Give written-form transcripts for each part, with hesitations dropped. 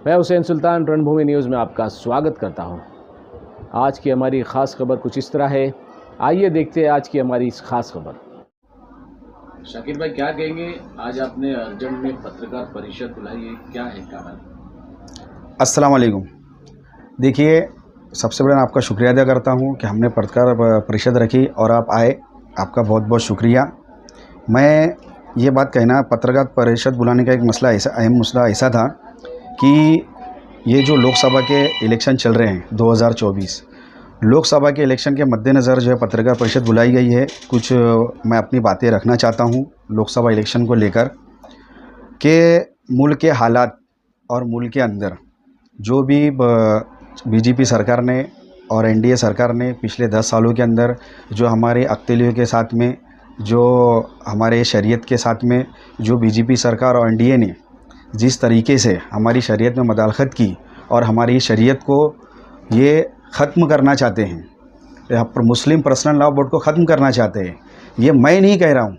मैं हुसैन सुल्तान रणभूमि न्यूज़ में आपका स्वागत करता हूं। आज की हमारी ख़ास खबर कुछ इस तरह है। आइए देखते हैं आज की हमारी इस खास खबर। शाकिर भाई, क्या कहेंगे? आज आपने अर्जेंट में पत्रकार परिषद बुलाई है, क्या है कारण? अस्सलाम वालेकुम। देखिए, सबसे पहले मैं आपका शुक्रिया अदा करता हूं कि हमने पत्रकार परिषद रखी और आप आए, आपका बहुत बहुत शुक्रिया। मैं ये बात कहना, पत्रकार परिषद बुलाने का एक मसला ऐसा, अहम मसला ऐसा था कि ये जो लोकसभा के इलेक्शन चल रहे हैं 2024, लोकसभा के इलेक्शन के मद्देनज़र जो है पत्रकार परिषद बुलाई गई है। कुछ मैं अपनी बातें रखना चाहता हूँ लोकसभा इलेक्शन को लेकर कि मुल्क के हालात और मुल्क के अंदर जो भी बीजेपी सरकार ने और एनडीए सरकार ने पिछले 10 सालों के अंदर जो हमारे अक़लियों के साथ में, जो हमारे शरीयत के साथ में, जो बीजेपी सरकार और एनडीए ने जिस तरीके से हमारी शरीयत में मदाखलत की और हमारी शरीयत को ये ख़त्म करना चाहते हैं, यहाँ पर मुस्लिम पर्सनल लॉ बोर्ड को ख़त्म करना चाहते हैं। ये मैं नहीं कह रहा हूँ,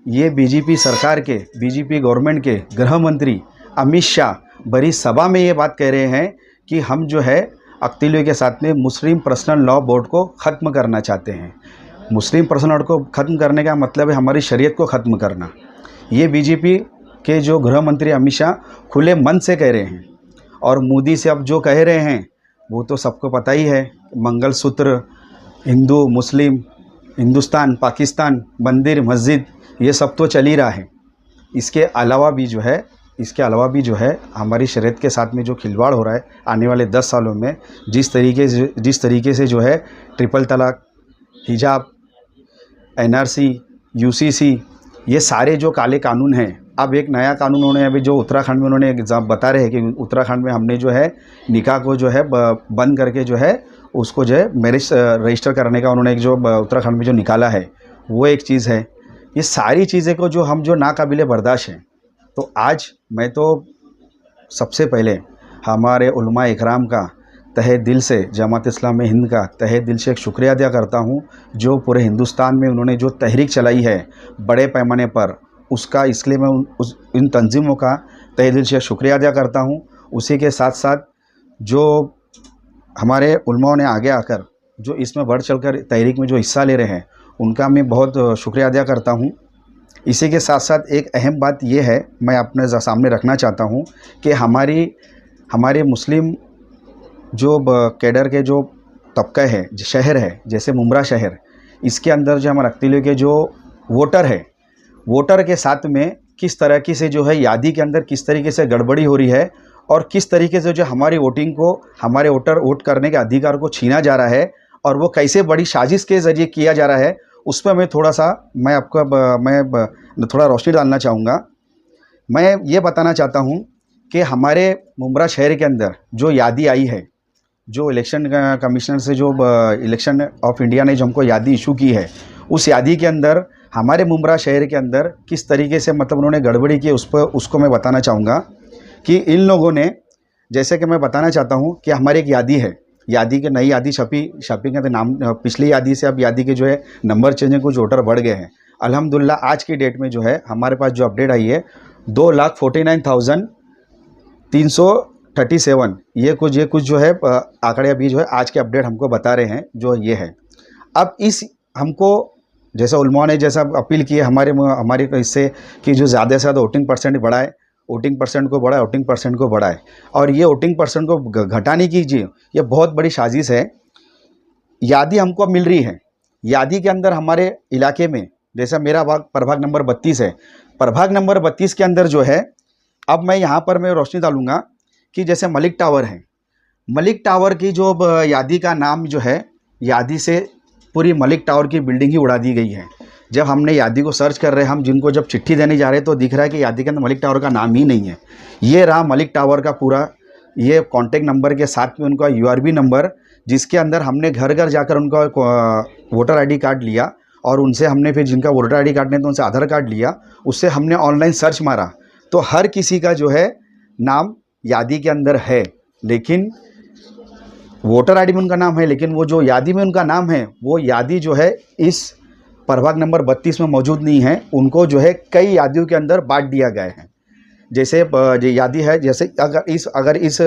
ये बीजेपी सरकार के, बीजेपी गवर्नमेंट के गृह मंत्री अमित शाह बड़ी सभा में ये बात कह रहे हैं कि हम जो है अक़लियों के साथ में मुस्लिम पर्सनल लॉ बोर्ड को ख़त्म करना चाहते हैं। मुस्लिम पर्सनल लॉ को ख़त्म करने का मतलब है हमारी शरीयत को ख़त्म करना। ये बीजेपी के जो गृह मंत्री अमित शाह खुले मन से कह रहे हैं। और मोदी से अब जो कह रहे हैं वो तो सबको पता ही है, मंगलसूत्र, हिंदू मुस्लिम, हिंदुस्तान पाकिस्तान, मंदिर मस्जिद, ये सब तो चल ही रहा है। इसके अलावा भी जो है हमारी शरीयत के साथ में जो खिलवाड़ हो रहा है आने वाले 10 सालों में, जिस तरीके से जो है ट्रिपल तलाक, हिजाब, एनआरसी, यूसीसी, ये सारे जो काले कानून हैं, अब एक नया कानून उन्होंने अभी जो उत्तराखंड में उन्होंने बता रहे हैं कि उत्तराखंड में हमने जो है निकाह को जो है बंद करके जो है उसको जो है मैरिज रजिस्टर करने का उन्होंने एक जो उत्तराखंड में जो निकाला है वो एक चीज़ है। ये सारी चीज़ें को जो हम जो नाकाबिले बर्दाश्त हैं। तो आज मैं तो सबसे पहले हमारे उलमा इकराम का तहे दिल से, जमात इस्लामी हिंद का तहे दिल से एक शुक्रिया अदा करता हूँ, जो पूरे हिंदुस्तान में उन्होंने जो तहरीक चलाई है बड़े पैमाने पर, उसका इसलिए मैं इन तंजीमों का तहे दिल से शुक्रिया अदा करता हूँ। उसी के साथ साथ जो हमारे उलमाओं ने आगे आकर जो इसमें बढ़ चढ़कर तहरीक में जो हिस्सा ले रहे हैं उनका मैं बहुत शुक्रिया अदा करता हूँ। इसी के साथ साथ एक अहम बात ये है, मैं अपने सामने रखना चाहता हूँ कि हमारे मुस्लिम जो कैडर के जो तबका है, शहर है, जैसे मुमरा शहर, इसके अंदर जो हमारे अक़लियों के जो वोटर के साथ में किस तरह की से जो है यादी के अंदर किस तरीके से गड़बड़ी हो रही है और किस तरीके से जो हमारी वोटिंग को, हमारे वोट करने के अधिकार को छीना जा रहा है और वो कैसे बड़ी साजिश के ज़रिए किया जा रहा है, उस पर मैं थोड़ा रोशनी डालना चाहूँगा। मैं ये बताना चाहता हूँ कि हमारे मुमरा शहर के अंदर जो यादी आई है, जो इलेक्शन कमीशनर से जो इलेक्शन ऑफ इंडिया ने जो हमको यादी इशू की है, उस यादी के अंदर हमारे मुमरा शहर के अंदर किस तरीके से मतलब उन्होंने गड़बड़ी की, उसको मैं बताना चाहूँगा कि इन लोगों ने, जैसे कि मैं बताना चाहता हूँ कि हमारी एक यादी है, यादी के नई यादी छपी के अंदर नाम, पिछली यादी से अब यादी के जो है नंबर चेंज है, कुछ वोटर बढ़ गए हैं। अल्हम्दुलिल्लाह आज की डेट में जो है हमारे पास जो अपडेट आई है 2,49,337, ये कुछ जो है आंकड़े अभी जो है आज के अपडेट हमको बता रहे हैं जो ये है। अब इस हमको जैसा उलमा ने जैसा अपील की है हमारे इससे कि जो ज़्यादा से ज़्यादा वोटिंग परसेंट बढ़ाए, वोटिंग परसेंट को बढ़ाए और ये वोटिंग परसेंट को घटाने की ये बहुत बड़ी साजिश है। यादी हमको मिल रही है, यादी के अंदर हमारे इलाके में, जैसा मेरा प्रभाग नंबर 32 है, प्रभाग नंबर 32 के अंदर जो है, अब मैं यहाँ पर मैं रोशनी डालूँगा कि जैसे मलिक टावर है, मलिक टावर की जो यादी का नाम जो है, यादी से पूरी मलिक टावर की बिल्डिंग ही उड़ा दी गई है। जब हमने यादी को सर्च कर रहे हैं, हम जिनको जब चिट्ठी देने जा रहे हैं तो दिख रहा है कि यादी के अंदर मलिक टावर का नाम ही नहीं है। ये रहा मलिक टावर का पूरा ये कॉन्टेक्ट नंबर के साथ में उनका यूआरबी नंबर, जिसके अंदर हमने घर घर जाकर उनका वोटर आईडी कार्ड लिया और उनसे हमने फिर जिनका वोटर आईडी कार्ड नहीं तो उनसे आधार कार्ड लिया, उससे हमने ऑनलाइन सर्च मारा तो हर किसी का जो है नाम यादी के अंदर है, लेकिन वोटर आईडी में उनका नाम है, लेकिन वो जो यादी में उनका नाम है वो यादी जो है इस प्रभाग नंबर 32 में मौजूद नहीं है। उनको जो है कई यादियों के अंदर बांट दिया गया है। जैसे जो यादी है, जैसे अगर इस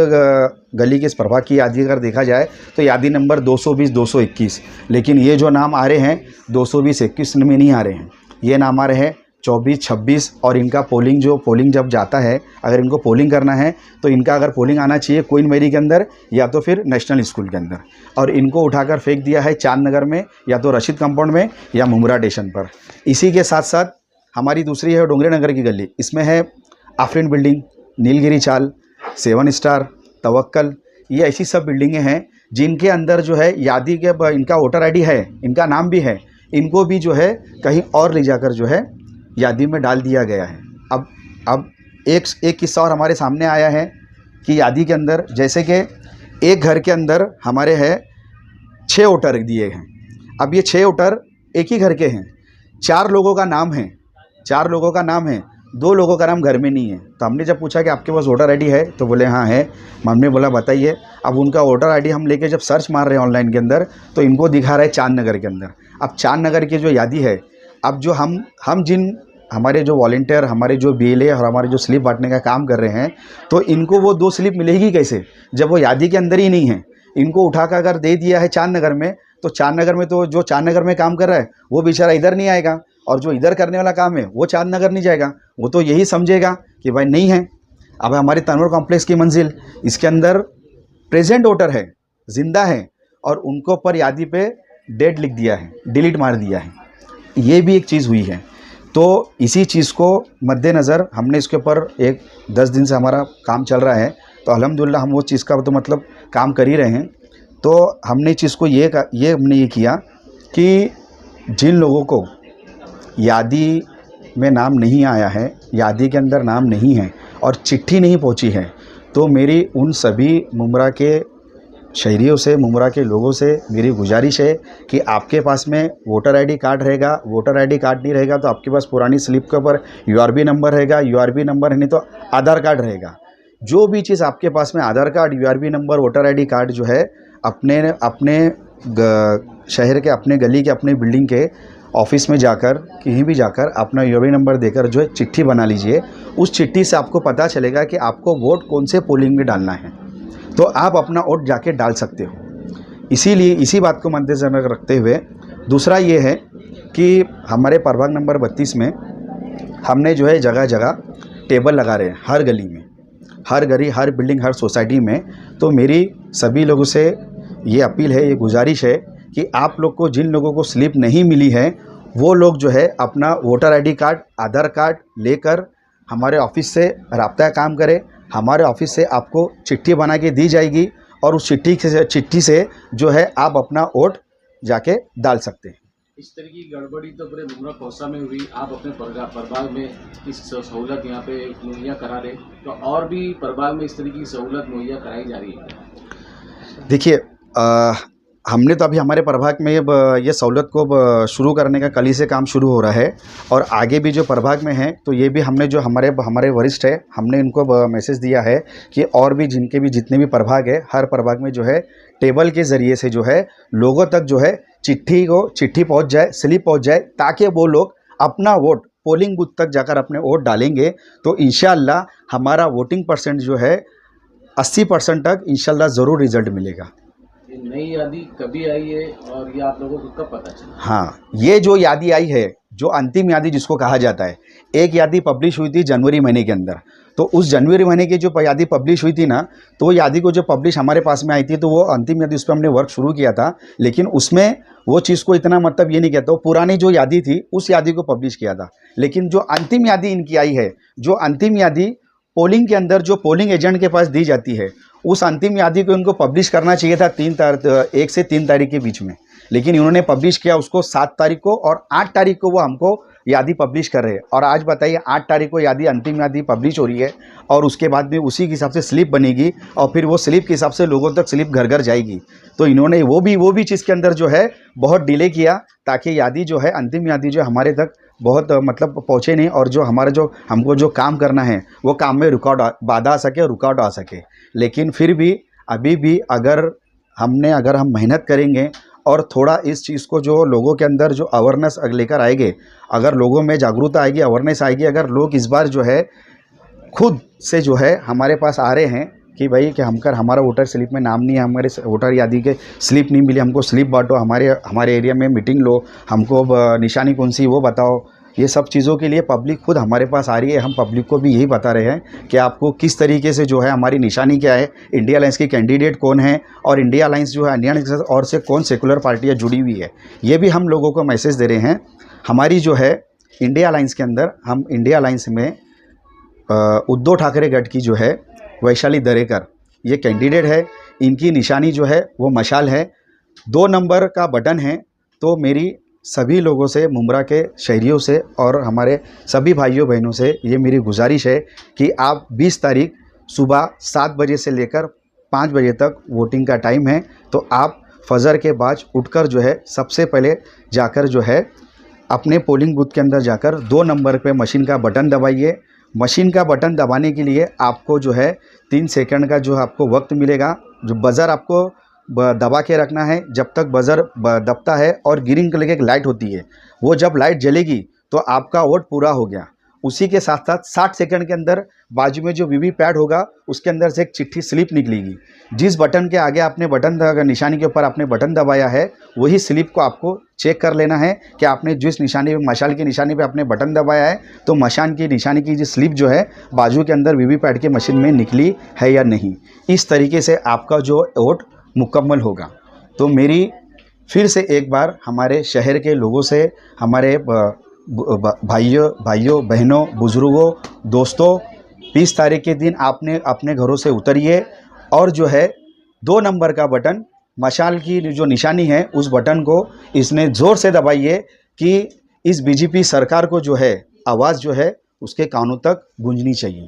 गली के इस प्रभाग की यादी अगर देखा जाए तो यादी नंबर 220 221, लेकिन ये जो नाम आ रहे हैं 220 21 में नहीं आ रहे हैं, ये नाम आ रहे हैं 24 26। और इनका पोलिंग जब जाता है, अगर इनको पोलिंग करना है तो इनका अगर पोलिंग आना चाहिए क्वीन मैरी के अंदर या तो फिर नेशनल स्कूल के अंदर, और इनको उठाकर फेंक दिया है चांद नगर में या तो रशीद कंपाउंड में या मुमरा स्टेशन पर। इसी के साथ साथ हमारी दूसरी है डोंगरे नगर की गली, इसमें है आफरीन बिल्डिंग, नीलगिरी चाल, 7 स्टार, तवक्कल, ये ऐसी सब बिल्डिंगें हैं जिनके अंदर जो है यादी के इनका वोटर आईडी है, इनका नाम भी है, इनको भी जो है कहीं और ले जाकर जो है यादी में डाल दिया गया है। अब एक किस्सा और हमारे सामने आया है कि यादी के अंदर जैसे कि एक घर के अंदर हमारे है 6 वोटर दिए हैं। अब ये 6 वोटर एक ही घर के हैं, 4 लोगों का नाम है, 4 लोगों का नाम है, 2 लोगों का नाम घर में नहीं है। तो हमने जब पूछा कि आपके पास वोटर आईडी है, तो बोले हाँ है। हमने बोला बताइए। अब उनका वोटर आईडी हम लेके जब सर्च मार रहे हैं ऑनलाइन के अंदर, तो इनको दिखा रहा है चांद नगर के अंदर। अब चांद नगर की जो यादी है, अब जो हम जिन हमारे जो वॉलंटियर, हमारे जो BLA और हमारे जो स्लिप बांटने का काम कर रहे हैं, तो इनको वो 2 स्लिप मिलेगी कैसे जब वो यादी के अंदर ही नहीं है। इनको उठाकर अगर दे दिया है चांद नगर में, तो चांद नगर में तो जो चांद नगर में काम कर रहा है वो बेचारा इधर नहीं आएगा, और जो इधर करने वाला काम है वो चांद नगर नहीं जाएगा। वो तो यही समझेगा कि भाई नहीं है। अब हमारे तनवर कॉम्प्लेक्स की मंजिल, इसके अंदर प्रेजेंट वोटर है, ज़िंदा है, और उनको पर यादी पे डेट लिख दिया है, डिलीट मार दिया है। ये भी एक चीज़ हुई है। तो इसी चीज़ को मद्देनज़र हमने इसके ऊपर 10 दिन से हमारा काम चल रहा है। तो अल्हम्दुलिल्लाह हम वो चीज़ का तो मतलब काम कर ही रहे हैं। तो हमने चीज़ को हमने ये किया कि जिन लोगों को यादी में नाम नहीं आया है, यादी के अंदर नाम नहीं है और चिट्ठी नहीं पहुंची है, तो मेरी उन सभी मुमरा के शहरियों से, मुमरा के लोगों से मेरी गुजारिश है कि आपके पास में वोटर आईडी कार्ड रहेगा, वोटर आईडी कार्ड नहीं रहेगा तो आपके पास पुरानी स्लिप के ऊपर URB नंबर रहेगा, URB नंबर नहीं तो आधार कार्ड रहेगा। जो भी चीज़ आपके पास में Aadhaar card, URB number, voter ID card जो है अपने शहर के, अपने गली के, अपने बिल्डिंग के ऑफिस में जाकर, कहीं भी जाकर अपना URB नंबर देकर जो है चिट्ठी बना लीजिए। उस चिट्ठी से आपको पता चलेगा कि आपको वोट कौन से पोलिंग में डालना है, तो आप अपना वोट जाके डाल सकते हो। इसीलिए इसी बात को मद्देनज़र रखते हुए दूसरा ये है कि हमारे प्रभाग नंबर 32 में हमने जो है जगह जगह टेबल लगा रहे हैं, हर गली में, हर गली, हर बिल्डिंग, हर सोसाइटी में। तो मेरी सभी लोगों से ये अपील है, ये गुजारिश है कि आप लोग को, जिन लोगों को स्लिप नहीं मिली है, वो लोग जो है अपना वोटर आईडी कार्ड, आधार कार्ड लेकर हमारे ऑफिस से राब्ता काम करें। हमारे ऑफिस से आपको चिट्ठी बना के दी जाएगी और उस चिट्ठी से जो है आप अपना वोट जाके डाल सकते हैं। इस तरह की गड़बड़ी तो पूरे मुमरा कोसा में हुई, आप अपने प्रभाग में इस सहूलत यहाँ पे मुहैया करा रहे, तो और भी प्रभाग में इस तरह की सहूलत मुहैया कराई जा रही है? देखिए, हमने तो अभी हमारे प्रभाग में ये सहूलत को शुरू करने का कल ही से काम शुरू हो रहा है, और आगे भी जो प्रभाग में है तो ये भी हमने जो हमारे वरिष्ठ है, हमने इनको मैसेज दिया है कि और भी जितने भी प्रभाग है, हर प्रभाग में जो है टेबल के ज़रिए से जो है लोगों तक जो है चिट्ठी पहुंच जाए, स्लिप पहुंच जाए, ताकि वो लोग अपना वोट पोलिंग बूथ तक जाकर अपने वोट डालेंगे। तो इंशाअल्लाह हमारा वोटिंग परसेंट जो है 80% तक इंशाअल्लाह ज़रूर रिज़ल्ट मिलेगा। नई यादी कभी आई है और ये आप लोगों को कब पता चला? हाँ, ये जो यादी आई है, जो अंतिम यादी जिसको कहा जाता है, एक यादी पब्लिश हुई थी जनवरी महीने के अंदर। तो उस जनवरी महीने की जो यादी पब्लिश हुई थी ना, तो वो यादी को जो पब्लिश हमारे पास में आई थी, तो वो अंतिम यादी, उस पर हमने वर्क शुरू किया था। लेकिन उसमें वो चीज़ को इतना मतलब ये नहीं कहता, वो पुरानी जो यादी थी उस यादी को पब्लिश किया था। लेकिन जो अंतिम यादी इनकी आई है, जो अंतिम यादी पोलिंग के अंदर जो पोलिंग एजेंट के पास दी जाती है, उस अंतिम यादी को इनको पब्लिश करना चाहिए था 1 से 3 तारीख के बीच में। लेकिन इन्होंने पब्लिश किया उसको 7 तारीख को, और 8 तारीख को वो हमको यादी पब्लिश कर रहे हैं। और आज बताइए 8 तारीख को यादी, अंतिम यादी पब्लिश हो रही है, और उसके बाद में उसी के हिसाब से स्लिप बनेगी, और फिर वो स्लिप के हिसाब से लोगों तक स्लिप घर घर जाएगी। तो इन्होंने वो भी चीज़ के अंदर जो है बहुत डिले किया, ताकि यादी जो है, अंतिम यादी जो हमारे तक बहुत मतलब पहुँचे नहीं, और जो हमारा जो हमको जो काम करना है वो काम में बाधा आ सके, रुकावट आ सके। लेकिन फिर भी अभी भी अगर हम मेहनत करेंगे और थोड़ा इस चीज़ को जो लोगों के अंदर जो अवेयरनेस लेकर आएंगे, अगर लोगों में जागरूकता आएगी, अवेयरनेस आएगी, अगर लोग इस बार जो है खुद से जो है हमारे पास आ रहे हैं कि भाई कि हमारा वोटर स्लिप में नाम नहीं है, हमारे वोटर यादी के स्लिप नहीं मिली, हमको स्लिप बांटो, हमारे एरिया में मीटिंग लो, हमको निशानी कौन सी वो बताओ। ये सब चीज़ों के लिए पब्लिक खुद हमारे पास आ रही है। हम पब्लिक को भी यही बता रहे हैं कि आपको किस तरीके से जो है हमारी निशानी क्या है, इंडिया अलायंस की कैंडिडेट कौन है और इंडिया अलायंस जो है इंडिया अलायंस और से कौन सेकुलर पार्टियाँ जुड़ी हुई है, ये भी हम लोगों को मैसेज दे रहे हैं। हमारी जो है इंडिया अलायंस के अंदर, हम इंडिया अलायंस में उद्धव ठाकरे गढ़ की जो है वैशाली दरेकर ये कैंडिडेट है। इनकी निशानी जो है वो मशाल है, 2 नंबर का बटन है। तो मेरी सभी लोगों से, मुमरा के शहरियों से और हमारे सभी भाइयों बहनों से ये मेरी गुजारिश है कि आप 20 तारीख सुबह 7 बजे से लेकर 5 बजे तक वोटिंग का टाइम है। तो आप फजर के बाद उठकर जो है सबसे पहले जाकर जो है अपने पोलिंग बूथ के अंदर जाकर 2 नंबर पे मशीन का बटन दबाइए। मशीन का बटन दबाने के लिए आपको जो है 3 सेकंड का जो आपको वक्त मिलेगा। जो बज़र आपको दबा के रखना है जब तक बज़र दबता है और ग्रीन कलर की एक लाइट होती है, वो जब लाइट जलेगी तो आपका वोट पूरा हो गया। उसी के साथ साथ 60 सेकंड के अंदर बाजू में जो वीवी पैड होगा उसके अंदर से एक चिट्ठी स्लिप निकलेगी। जिस बटन के आगे आपने निशानी के ऊपर आपने बटन दबाया है वही स्लिप को आपको चेक कर लेना है कि आपने जिस निशानी पे, मशाल की निशानी पे आपने बटन दबाया है तो मशाल की निशानी की जो स्लिप जो है बाजू के अंदर वीवी पैड के मशीन में निकली है या नहीं। इस तरीके से आपका जो वोट मुकम्मल होगा। तो मेरी फिर से एक बार हमारे शहर के लोगों से, हमारे भाइयों बहनों, बुज़ुर्गों, दोस्तों, 20 तारीख के दिन आपने अपने घरों से उतरिए और जो है 2 नंबर का बटन, मशाल की जो निशानी है उस बटन को इसने ज़ोर से दबाइए कि इस बीजेपी सरकार को जो है आवाज़ जो है उसके कानों तक गूंजनी चाहिए।